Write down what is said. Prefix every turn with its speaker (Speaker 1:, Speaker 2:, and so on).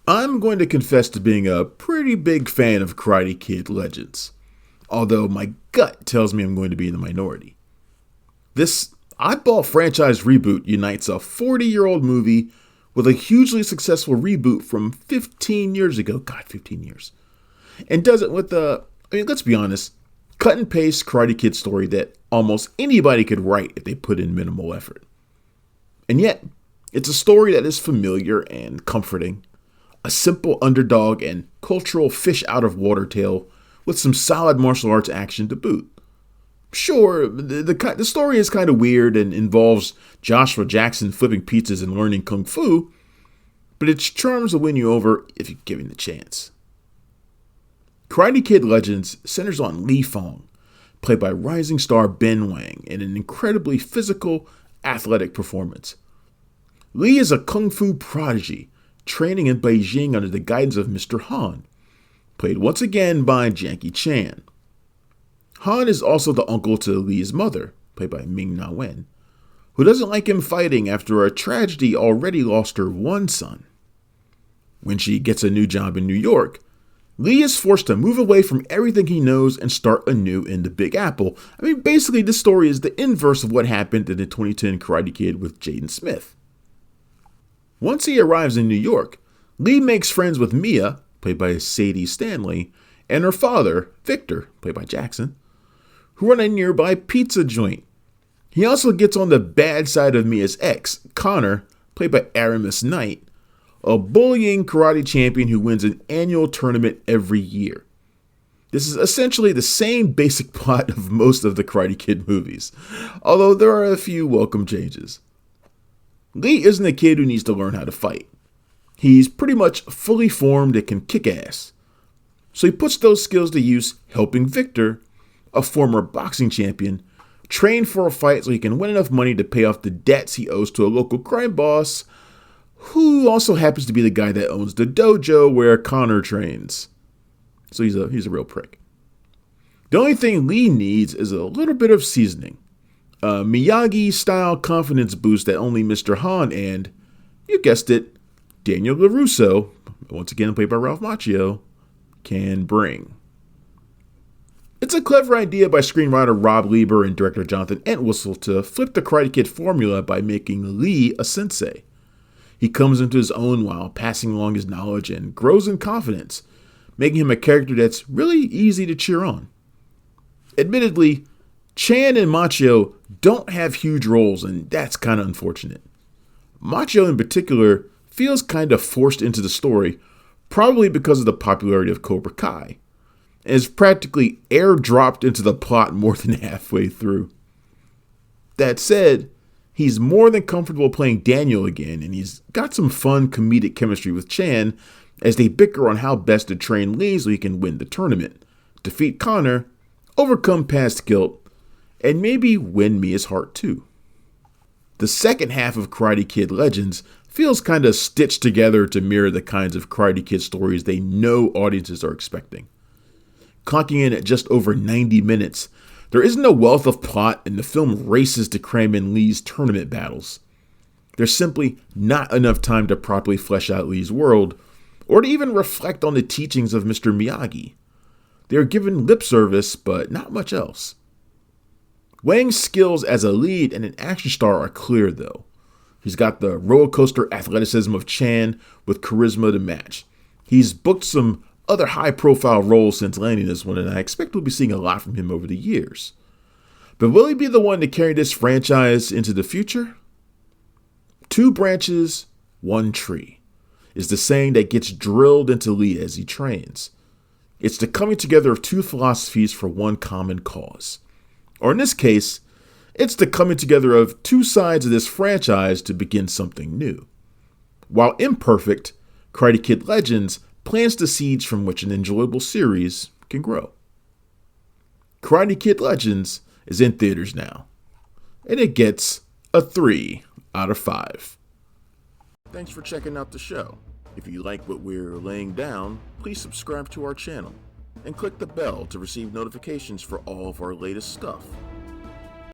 Speaker 1: I'm going to confess to being a pretty big fan of Karate Kid Legends, although my gut tells me I'm going to be in the minority. This oddball franchise reboot unites a 40-year-old movie with a hugely successful reboot from 15 years ago. God, 15 years. And does it with let's be honest, cut and paste Karate Kid story that almost anybody could write if they put in minimal effort. And yet, it's a story that is familiar and comforting, a simple underdog and cultural fish out of water tale with some solid martial arts action to boot. Sure, the story is kind of weird and involves Joshua Jackson flipping pizzas and learning kung fu, but its charms will win you over if you give him the chance. Karate Kid Legends centers on Li Fong, played by rising star Ben Wang, in an incredibly physical, athletic performance. Li is a kung fu prodigy, training in Beijing under the guidance of Mr. Han, played once again by Jackie Chan. Han is also the uncle to Li's mother, played by Ming-Na Wen, who doesn't like him fighting after a tragedy already lost her one son. When she gets a new job in New York, Li is forced to move away from everything he knows and start anew in the Big Apple. Basically, this story is the inverse of what happened in the 2010 Karate Kid with Jaden Smith. Once he arrives in New York, Li makes friends with Mia, played by Sadie Stanley, and her father, Victor, played by Jackson, who run a nearby pizza joint. He also gets on the bad side of Mia's ex, Connor, played by Aramis Knight, a bullying karate champion who wins an annual tournament every year. This is essentially the same basic plot of most of the Karate Kid movies, although there are a few welcome changes. Li isn't a kid who needs to learn how to fight. He's pretty much fully formed and can kick ass. So he puts those skills to use helping Victor, a former boxing champion, train for a fight so he can win enough money to pay off the debts he owes to a local crime boss, who also happens to be the guy that owns the dojo where Connor trains. So he's a real prick. The only thing Li needs is a little bit of seasoning. A Miyagi-style confidence boost that only Mr. Han and, you guessed it, Daniel LaRusso, once again played by Ralph Macchio, can bring. It's a clever idea by screenwriter Rob Lieber and director Jonathan Entwistle to flip the Karate Kid formula by making Li a sensei. He comes into his own while passing along his knowledge and grows in confidence, making him a character that's really easy to cheer on. Admittedly, Chan and Macchio don't have huge roles, and that's kind of unfortunate. Macchio in particular feels kind of forced into the story, probably because of the popularity of Cobra Kai, and is practically airdropped into the plot more than halfway through. That said, he's more than comfortable playing Daniel again, and he's got some fun comedic chemistry with Chan as they bicker on how best to train Li so he can win the tournament, defeat Connor, overcome past guilt, and maybe win Mia's heart too. The second half of Karate Kid Legends feels kind of stitched together to mirror the kinds of Karate Kid stories they know audiences are expecting. Clocking in at just over 90 minutes, there isn't a wealth of plot, and the film races to cram in Li's tournament battles. There's simply not enough time to properly flesh out Li's world, or to even reflect on the teachings of Mr. Miyagi. They are given lip service, but not much else. Wang's skills as a lead and an action star are clear, though. He's got the roller coaster athleticism of Chan with charisma to match. He's booked some other high-profile roles since landing this one, and I expect we'll be seeing a lot from him over the years. But will he be the one to carry this franchise into the future? 2 branches, 1 tree is the saying that gets drilled into Li as he trains. It's the coming together of 2 philosophies for one common cause. Or in this case, it's the coming together of 2 sides of this franchise to begin something new. While imperfect, Karate Kid Legends plants the seeds from which an enjoyable series can grow. Karate Kid Legends is in theaters now, and it gets a 3 out of 5. Thanks for checking out the show. If you like what we're laying down, please subscribe to our channel and click the bell to receive notifications for all of our latest stuff.